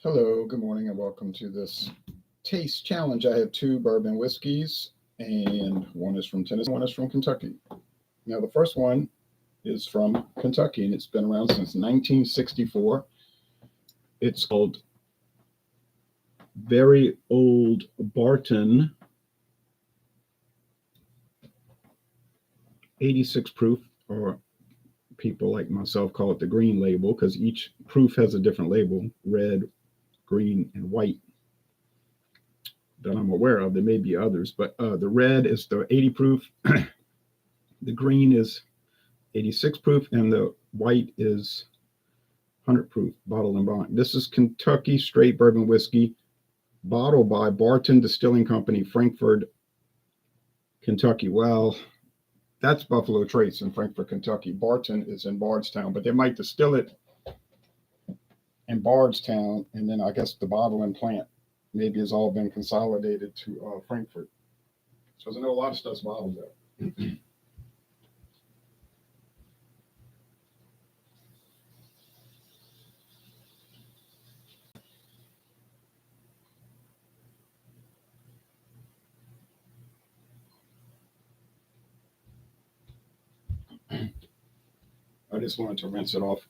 Hello, good morning, and welcome to this taste challenge. I have two bourbon whiskeys, and one is from Tennessee, one is from Kentucky. Now, the first one is from Kentucky, and it's been around since 1964. It's called Very Old Barton, 86 proof, or people like myself call it the green label because each proof has a different label: red, green, and white that I'm aware of. There may be others, but the red is the 80 proof, the green is 86 proof, and the white is 100 proof, bottled and bond. This is Kentucky straight bourbon whiskey, bottled by Barton Distilling Company, Frankfort, Kentucky. Well, that's Buffalo Trace in Frankfort, Kentucky. Barton is in Bardstown, but they might distill it in Bardstown, and then I guess the bottling plant maybe has all been consolidated to Frankfort. So I know a lot of stuff's bottled there. I just wanted to rinse it off.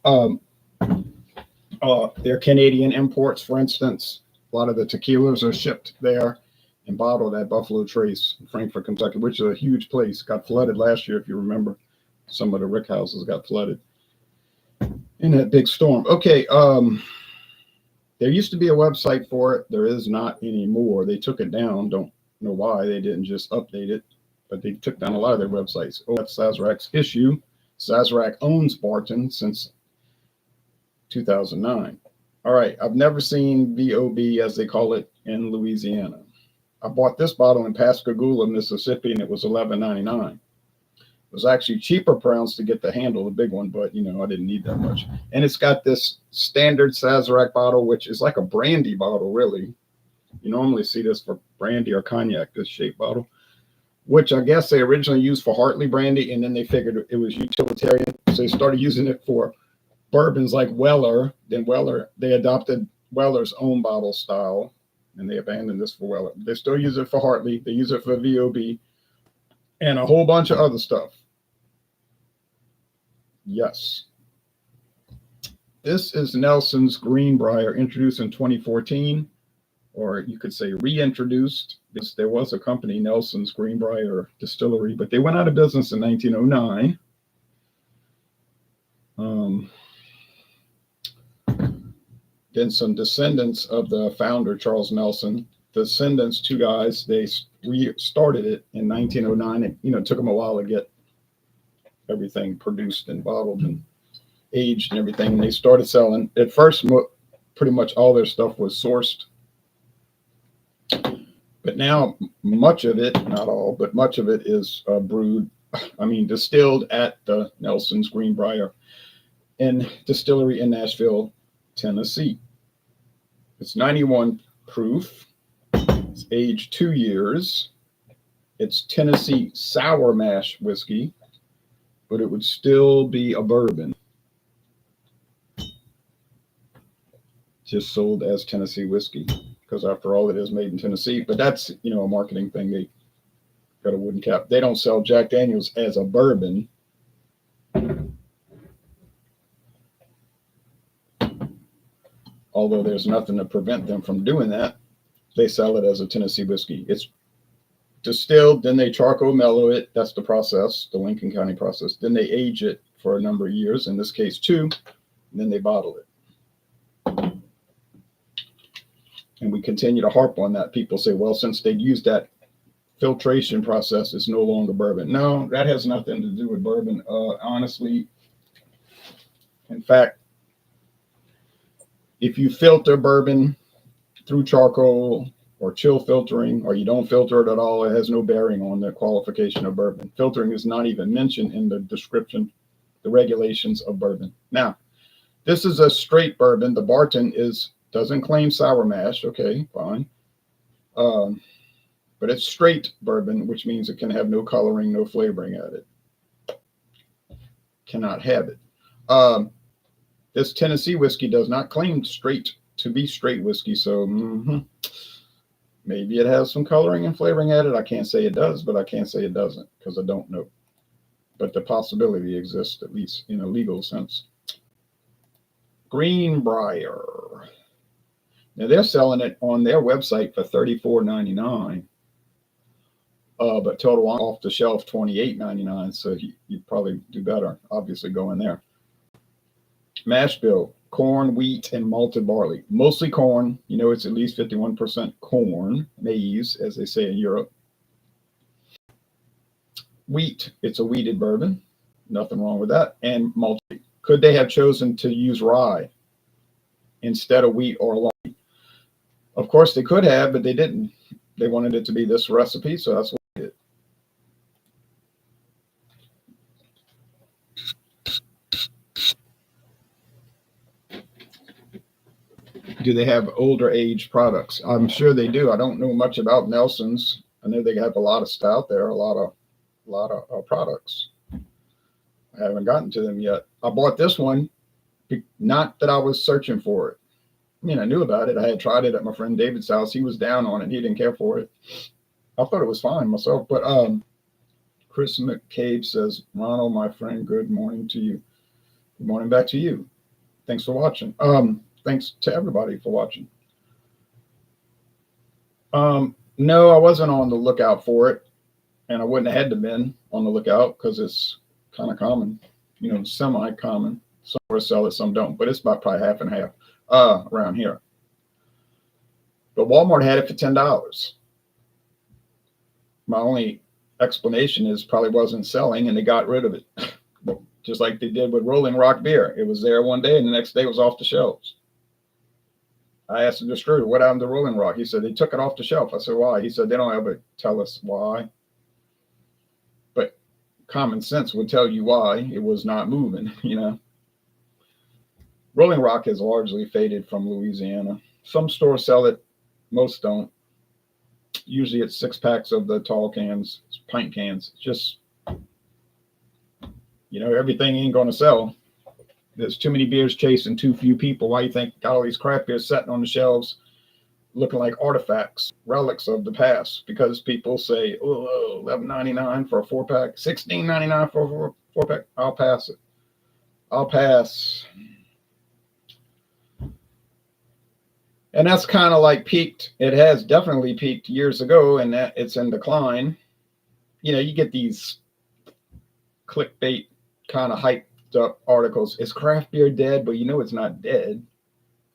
They're Canadian imports, for instance. A lot of the tequilas are shipped there and bottled at Buffalo Trace in Frankfort, Kentucky, which is a huge place. Got flooded last year, if you remember. Some of the rick houses got flooded in that big storm. Okay, there used to be a website for it. There is not anymore. They took it down. Don't know why. They didn't just update it, but they took down a lot of their websites. Oh, that's Sazerac's issue. Sazerac owns Barton since 2009. All right, I've never seen VOB, as they call it, in Louisiana. I bought this bottle in Pascagoula, Mississippi, and it was $11.99. It was actually cheaper per ounce to get the handle, the big one, but, I didn't need that much. And it's got this standard Sazerac bottle, which is like a brandy bottle, really. You normally see this for brandy or cognac, this shaped bottle, which I guess they originally used for Hartley brandy, and then they figured it was utilitarian. So they started using it for bourbons like Weller. Then they adopted Weller's own bottle style, and they abandoned this for Weller. They still use it for Hartley. They use it for VOB and a whole bunch of other stuff. Yes. This is Nelson's Green Brier, introduced in 2014, or you could say reintroduced. There was a company, Nelson's Green Brier Distillery, but they went out of business in 1909. Then some descendants of the founder, Charles Nelson, descendants, two guys, they restarted it in 1909. It took them a while to get everything produced and bottled and aged and everything. And they started selling. At first, pretty much all their stuff was sourced. But now much of it, not all, but much of it is distilled at the Nelson's Green Brier and distillery in Nashville, Tennessee. It's 91 proof. It's aged 2 years. It's Tennessee sour mash whiskey, but it would still be a bourbon. Just sold as Tennessee whiskey, because after all, it is made in Tennessee. But that's, a marketing thing. They got a wooden cap. They don't sell Jack Daniels as a bourbon. Although there's nothing to prevent them from doing that. They sell it as a Tennessee whiskey. It's distilled, then they charcoal mellow it. That's the process, the Lincoln County process. Then they age it for a number of years, in this case 2, and then they bottle it. And we continue to harp on that. People say, well, since they used that filtration process, it's no longer bourbon. No, that has nothing to do with bourbon. Honestly, in fact, if you filter bourbon through charcoal or chill filtering, or you don't filter it at all, it has no bearing on the qualification of bourbon. Filtering is not even mentioned in the description, the regulations of bourbon. Now, this is a straight bourbon. The Barton doesn't claim sour mash. Okay, fine. But it's straight bourbon, which means it can have no coloring, no flavoring added. Cannot have it. This Tennessee whiskey does not claim straight to be straight whiskey. So maybe it has some coloring and flavoring added. I can't say it does, but I can't say it doesn't because I don't know. But the possibility exists, at least in a legal sense. Green Brier. Now they're selling it on their website for $34.99. But total off the shelf $28.99. So you'd probably do better, obviously, going there. Mash bill: corn, wheat, and malted barley. Mostly corn. You know, it's at least 51% corn, maize, as they say in Europe. Wheat: it's a wheated bourbon. Nothing wrong with that. And malted. Could they have chosen to use rye instead of wheat or long wheat? Of course, they could have, but they didn't. They wanted it to be this recipe, so that's what they did. Do they have older age products? I'm sure they do. I don't know much about Nelson's. I know they have a lot of stuff out there, a lot of products. I haven't gotten to them yet. I bought this one, not that I was searching for it. I mean, I knew about it. I had tried it at my friend David's house. He was down on it. He didn't care for it. I thought it was fine myself. But Chris McCabe says, Ronald, my friend, good morning to you. Good morning back to you. Thanks for watching. Thanks to everybody for watching. No, I wasn't on the lookout for it, and I wouldn't have had to been on the lookout because it's kind of common, you know, semi-common. Some stores sell it, some don't, but it's about probably half and half around here. But Walmart had it for $10. My only explanation is probably wasn't selling, and they got rid of it, just like they did with Rolling Rock beer. It was there one day, and the next day it was off the shelves. I asked the distributor, what happened to Rolling Rock? He said, they took it off the shelf. I said, why? He said, they don't ever tell us why. But common sense would tell you why it was not moving, you know. Rolling Rock is largely faded from Louisiana. Some stores sell it, most don't. Usually it's 6-packs of the tall cans, pint cans. Just, you know, everything ain't going to sell. There's too many beers chasing too few people. Why you think got all these craft beers sitting on the shelves looking like artifacts, relics of the past? Because people say, oh, $11.99 for a 4-pack, $16.99 for a 4-pack. I'll pass it. I'll pass. And that's kind of like peaked. It has definitely peaked years ago, and that it's in decline. You know, you get these clickbait kind of hype up articles. Is craft beer dead? But you know it's not dead.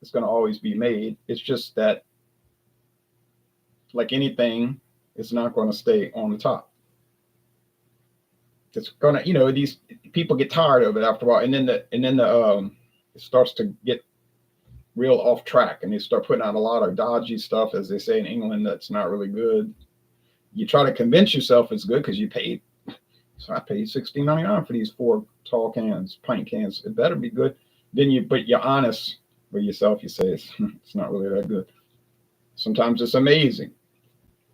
It's going to always be made. It's just that, like anything, it's not going to stay on the top. It's going to, you know, these people get tired of it after a while, and then it starts to get real off track, and they start putting out a lot of dodgy stuff, as they say in England, that's not really good. You try to convince yourself it's good because you paid. So I paid $16.99 for these 4 tall cans, pint cans. It better be good. But you're honest with yourself. You say it's not really that good. Sometimes it's amazing,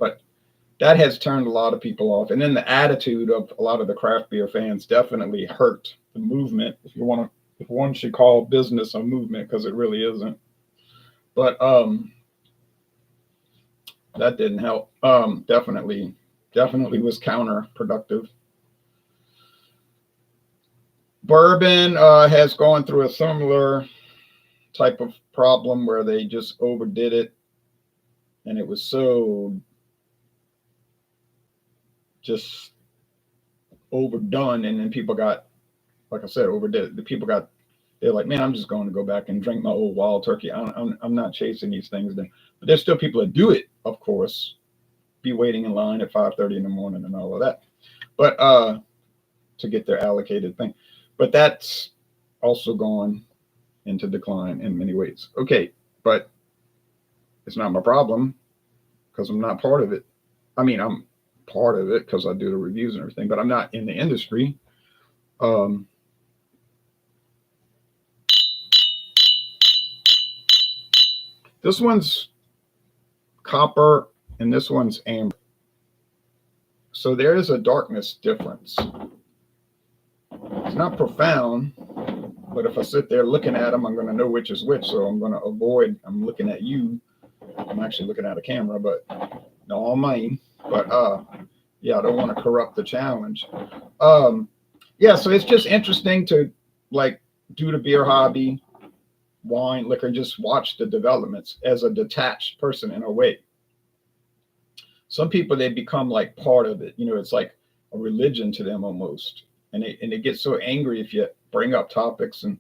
but that has turned a lot of people off. And then the attitude of a lot of the craft beer fans definitely hurt the movement. If one should call business a movement, because it really isn't. But that didn't help. Definitely was counterproductive. Bourbon has gone through a similar type of problem where they just overdid it, and it was so just overdone, and then people got, like I said, overdid it. The people got, they're like, man, I'm just going to go back and drink my old Wild Turkey. I'm not chasing these things. But there's still people that do it, of course, be waiting in line at 5:30 in the morning and all of that, but to get their allocated thing. But that's also gone into decline in many ways. Okay, but it's not my problem because I'm not part of it. I mean, I'm part of it because I do the reviews and everything, but I'm not in the industry. This one's copper and this one's amber. So there is a darkness difference. It's not profound, But if I sit there looking at them, I'm going to know which is which. So I'm going to avoid. I'm looking at you. I'm actually looking at a camera, but no, all mine. But yeah, I don't want to corrupt the challenge. Yeah, so it's just interesting to like do the beer hobby, wine, liquor, just watch the developments as a detached person in a way. Some people, they become like part of it. It's like a religion to them almost. And they get so angry if you bring up topics and,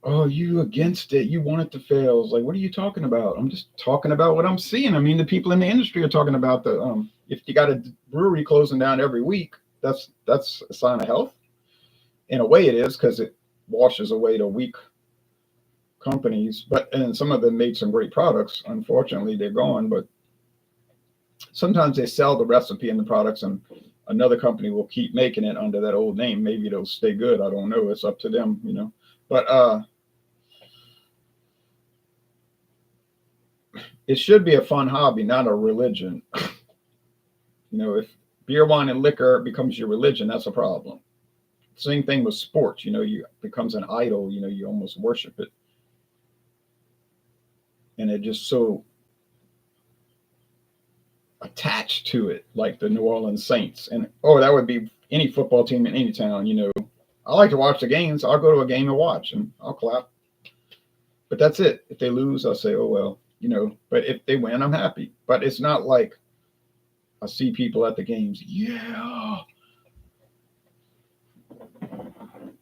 oh, you against it, you want it to fail. It's like, what are you talking about? I'm just talking about what I'm seeing. I mean, the people in the industry are talking about the if you got a brewery closing down every week, that's a sign of health. In a way it is, because it washes away the weak companies. And some of them made some great products. Unfortunately, they're gone, but sometimes they sell the recipe and the products, and another company will keep making it under that old name. Maybe it'll stay good. I don't know. It's up to them, But it should be a fun hobby, not a religion. If beer, wine, and liquor becomes your religion, that's a problem. Same thing with sports. You becomes an idol. You almost worship it, and it just so attached to it, like the New Orleans Saints. And that would be any football team in any town. I like to watch the games. I'll go to a game and watch, and I'll clap. But that's it. If they lose, I'll say, oh well. But if they win, I'm happy. But it's not like I see people at the games, yeah.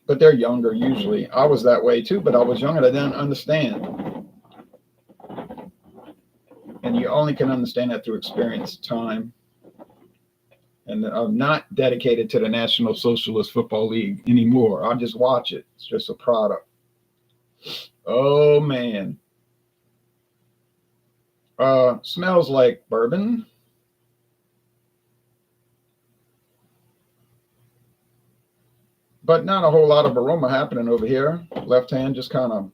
But they're younger usually. I was that way too, but I was younger. I didn't understand. And you only can understand that through experience, time. And I'm not dedicated to the National Socialist Football League anymore. I'll just watch it. It's just a product. Oh, man. Smells like bourbon. But not a whole lot of aroma happening over here. Left hand just kind of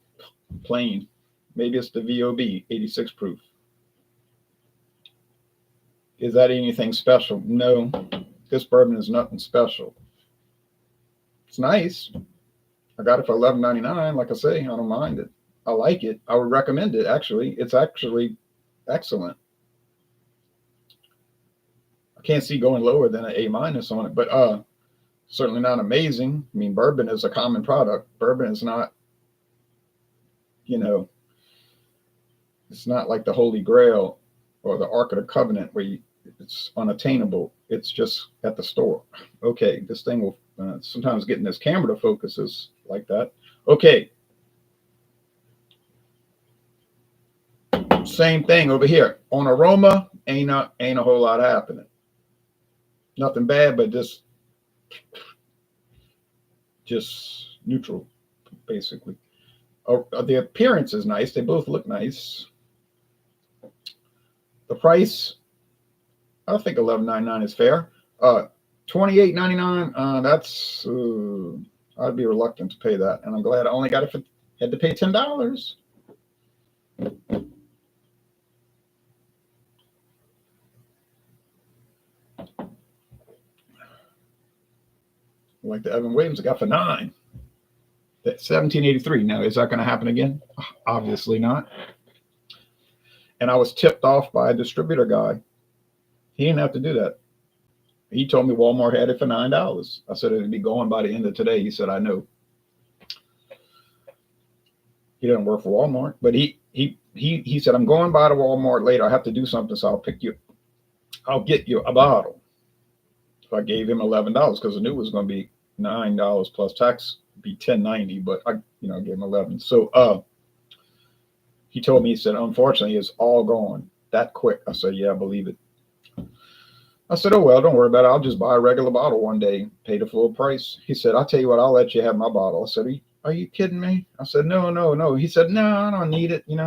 plain. Maybe it's the VOB, 86 proof. Is that anything special? No. This bourbon is nothing special. It's nice. I got it for $11.99. Like I say, I don't mind it. I like it. I would recommend it, actually. It's actually excellent. I can't see going lower than an A- on it, but certainly not amazing. I mean, bourbon is a common product. Bourbon is not, it's not like the Holy Grail or the Ark of the Covenant where it's unattainable. It's just at the store. Okay, this thing will sometimes getting this camera to focus is like that. Okay. Same thing over here. On aroma, ain't a whole lot happening. Nothing bad, but just neutral, basically. The appearance is nice. They both look nice. The price, I think $11.99 is fair. $28.99. That's I'd be reluctant to pay that, and I'm glad I only got it had to pay $10. Like the Evan Williams, I got for $9. That's 1783. Now, is that going to happen again? Obviously not. And I was tipped off by a distributor guy. He didn't have to do that. He told me Walmart had it for $9. I said it'd be going by the end of today. He said, I know. He doesn't work for Walmart, but he said, I'm going by to Walmart later. I have to do something, so I'll get you a bottle. So I gave him $11 because I knew it was going to be $9 plus tax, be $10.90, but I gave him 11. So he told me, he said, unfortunately, it's all gone that quick. I said, yeah, I believe it. I said, oh, well, don't worry about it. I'll just buy a regular bottle one day, pay the full price. He said, I'll tell you what, I'll let you have my bottle. I said, are you kidding me? I said, no. He said, no, I don't need it, He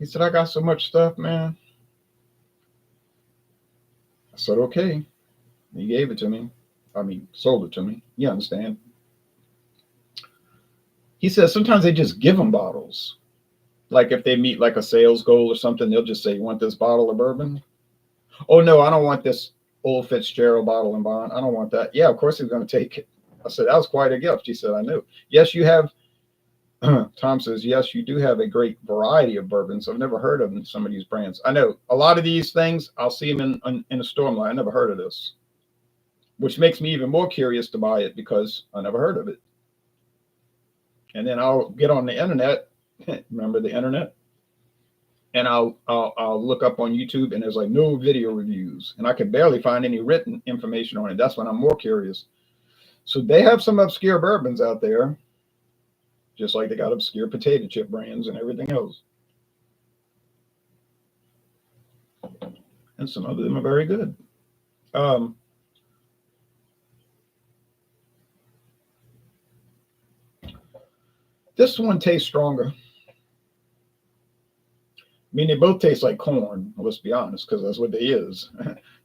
said, I got so much stuff, man. I said, okay. He gave it to me. Sold it to me. You understand? He says sometimes they just give them bottles. Like if they meet like a sales goal or something, they'll just say, you want this bottle of bourbon? Oh, no, I don't want this old Fitzgerald bottle and bond. I don't want that. Yeah, of course he's going to take it. I said, that was quite a gift. She said, I knew. Yes, you have. Tom says, yes, you do have a great variety of bourbons. I've never heard of some of these brands. I know a lot of these things, I'll see them in a store. I'm like, I never heard of this, which makes me even more curious to buy it because I never heard of it. And then I'll get on the internet. Remember the internet? And I'll look up on YouTube, and there's like no video reviews, and I can barely find any written information on it. That's when I'm more curious. So they have some obscure bourbons out there, just like they got obscure potato chip brands and everything else. And some of them are very good. This one tastes stronger. I mean, they both taste like corn. Let's be honest, because that's what they is.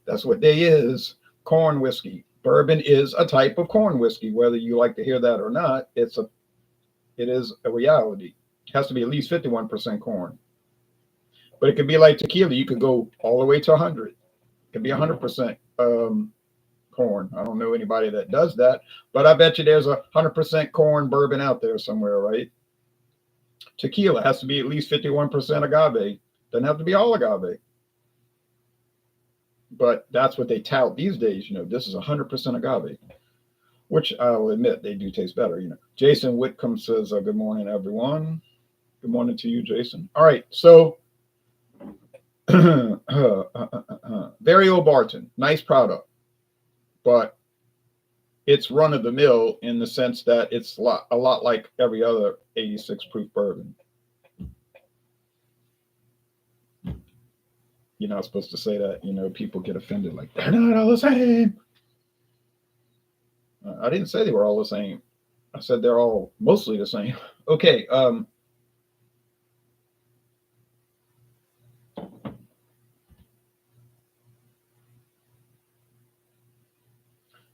That's what they is. Corn whiskey. Bourbon is a type of corn whiskey. Whether you like to hear that or not, it is a reality. It has to be at least 51% corn. But it could be like tequila. You could go all the way to 100. It could be 100% corn. I don't know anybody that does that, but I bet you there's 100% corn bourbon out there somewhere, right? Tequila has to be at least 51% agave. Doesn't have to be all agave. But that's what they tout these days. This is 100% agave, which I'll admit they do taste better. Jason Whitcomb says, good morning, everyone. Good morning to you, Jason. All right. So very old Barton, nice product, but it's run of the mill in the sense that it's a lot like every other 86 proof bourbon. You're not supposed to say that. People get offended like, they're not all the same. I didn't say they were all the same. I said they're all mostly the same. Okay.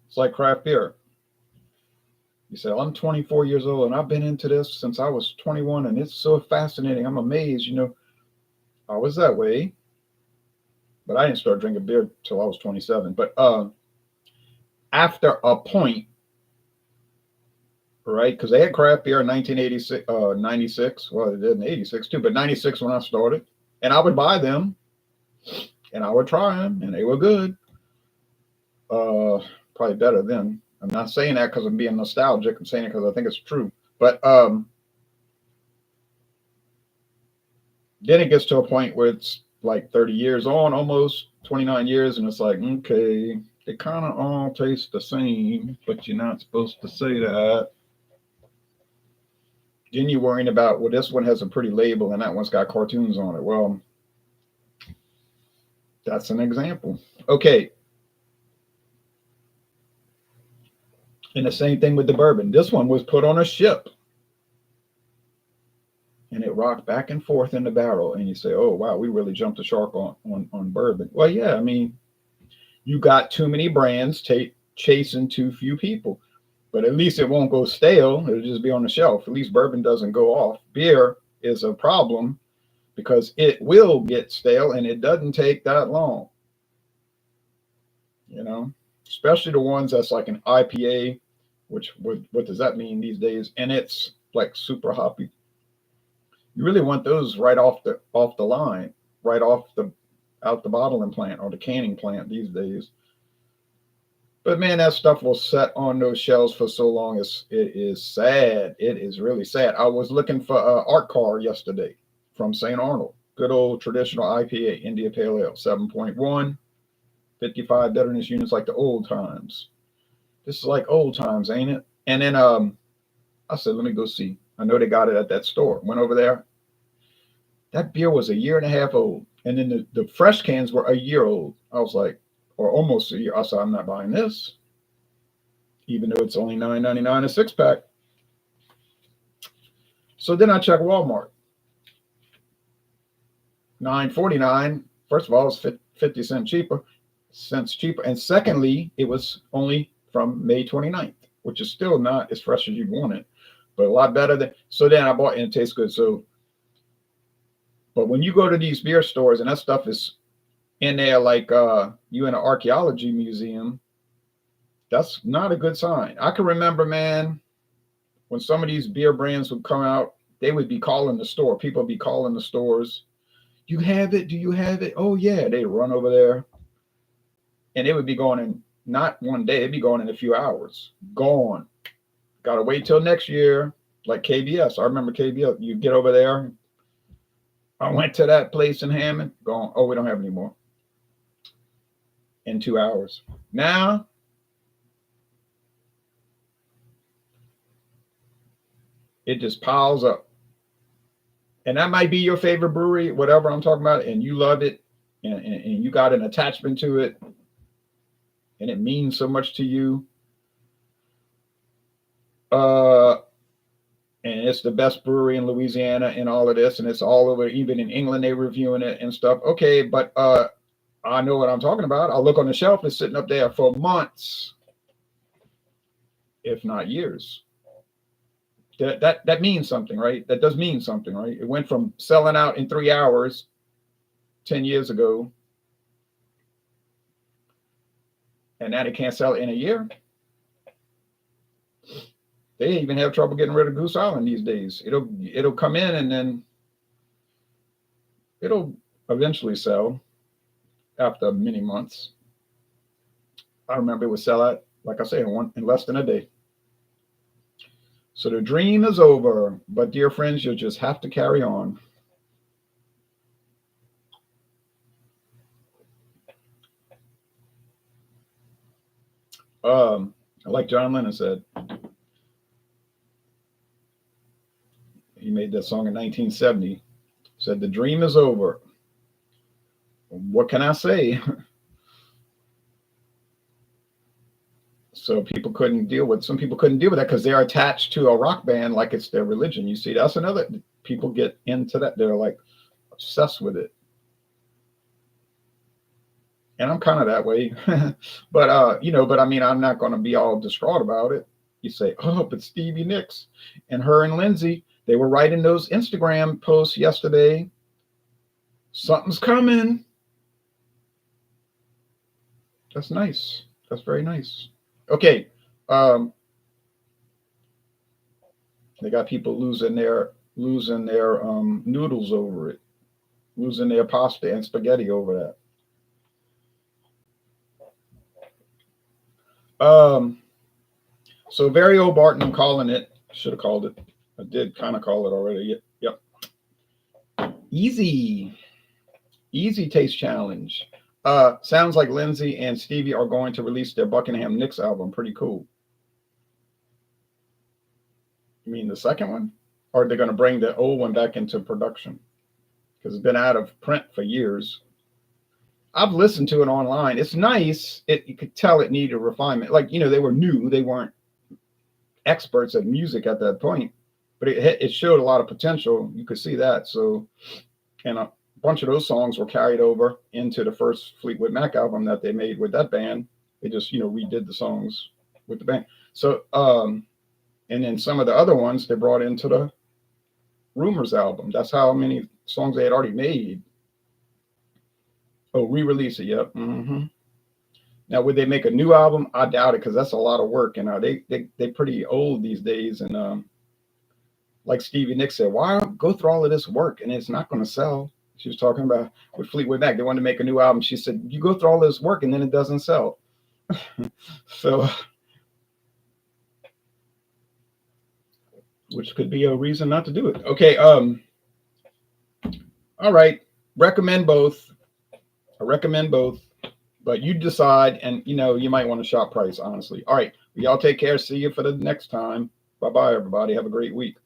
It's like craft beer. You say, I'm 24 years old and I've been into this since I was 21 and it's so fascinating. I'm amazed. I was that way, but I didn't start drinking beer till I was 27. But after a point, right? Because they had craft beer in 1986, 96. Well, they did in 86 too, but 96 when I started. And I would buy them and I would try them and they were good. Probably better then. I'm not saying that because I'm being nostalgic. I'm saying it because I think it's true. But then it gets to a point where it's like 30 years on, almost 29 years, and it's like, okay, they kind of all taste the same, but you're not supposed to say that. Then you're worrying about, well, this one has a pretty label and that one's got cartoons on it. Well, that's an example. Okay. And the same thing with the bourbon. This one was put on a ship and it rocked back and forth in the barrel. And you say, oh, wow, we really jumped the shark on bourbon. Well, yeah, I mean, you got too many brands chasing too few people. But at least it won't go stale. It'll just be on the shelf. At least bourbon doesn't go off. Beer is a problem because it will get stale and it doesn't take that long. Especially the ones that's like an IPA, which what does that mean these days? And it's like super hoppy. You really want those right off the line, right out the bottling plant or the canning plant these days. But man, that stuff will set on those shelves for so long. It is sad. It is really sad. I was looking for Art Car yesterday from St. Arnold. Good old traditional IPA, India Pale Ale, 7.1, 55 bitterness units like the old times. This is like old times, ain't it? And then I said, let me go see. I know they got it at that store. Went over there. That beer was a year and a half old. And then the fresh cans were a year old. I was like, or almost a year. I said, I'm not buying this, even though it's only $9.99 a 6-pack. So then I checked Walmart. $9.49. First of all, it's 50 cents cheaper. And secondly, it was only from May 29th, which is still not as fresh as you want it, but a lot better than. So then I bought it and it tastes good. So, but when you go to these beer stores and that stuff is in there like you in an archaeology museum, That's not a good sign. I can remember, man, when some of these beer brands would come out, they would be calling the store. People would be calling the stores. You have it? Do you have it? Oh yeah. They run over there, and it would be going in not one day. It'd be going in a few hours. Gone. Got to wait till next year. Like KBS. I remember KBS. You get over there. I went to that place in Hammond. Gone. Oh, we don't have any more. In 2 hours. Now, it just piles up. And that might be your favorite brewery, whatever I'm talking about, and you love it, and you got an attachment to it, and it means so much to you. And it's the best brewery in Louisiana and all of this, and it's all over, even in England, they're reviewing it and stuff. Okay, but I know what I'm talking about. I'll look on the shelf, it's sitting up there for months, if not years. That means something, right? That does mean something, right? It went from selling out in 3 hours 10 years ago, and now they can't sell it in a year. They even have trouble getting rid of Goose Island these days. It'll come in, and then it'll eventually sell after many months. I remember it would sell out, like I say, in less than a day. So the dream is over, but dear friends, you'll just have to carry on. Like John Lennon said, he made that song in 1970, said, the dream is over. What can I say? So some people couldn't deal with that because they're attached to a rock band like it's their religion. You see, that's another, people get into that. They're like obsessed with it. And I'm kind of that way. but I mean, I'm not going to be all distraught about it. You say, oh, but Stevie Nicks and her and Lindsay, they were writing those Instagram posts yesterday. Something's coming. That's nice. That's very nice. Okay. They got people losing their noodles over it, losing their pasta and spaghetti over that. So very old Barton, I'm calling it. Should have called it. I did kind of call it already. Yep. Easy taste challenge. Sounds like Lindsay and Stevie are going to release their Buckingham Nicks album. Pretty cool. You mean the second one? Or are they going to bring the old one back into production? Because it's been out of print for years. I've listened to it online. It's nice. You could tell it needed refinement. Like, they were new. They weren't experts at music at that point. But it showed a lot of potential. You could see that. So, and a bunch of those songs were carried over into the first Fleetwood Mac album that they made with that band. They just, redid the songs with the band. So, and then some of the other ones they brought into the Rumors album. That's how many songs they had already made. Oh, re-release it. Yep. Mm-hmm. Now, would they make a new album? I doubt it, because that's a lot of work. They're pretty old these days. And like Stevie Nicks said, why go through all of this work and it's not going to sell? She was talking about with Fleetwood Mac. They wanted to make a new album. She said, you go through all this work and then it doesn't sell. So, which could be a reason not to do it. Okay. All right. Recommend both. I recommend both, but you decide, and you might want to shop price, honestly. All right. Y'all take care. See you for the next time. Bye-bye, everybody. Have a great week.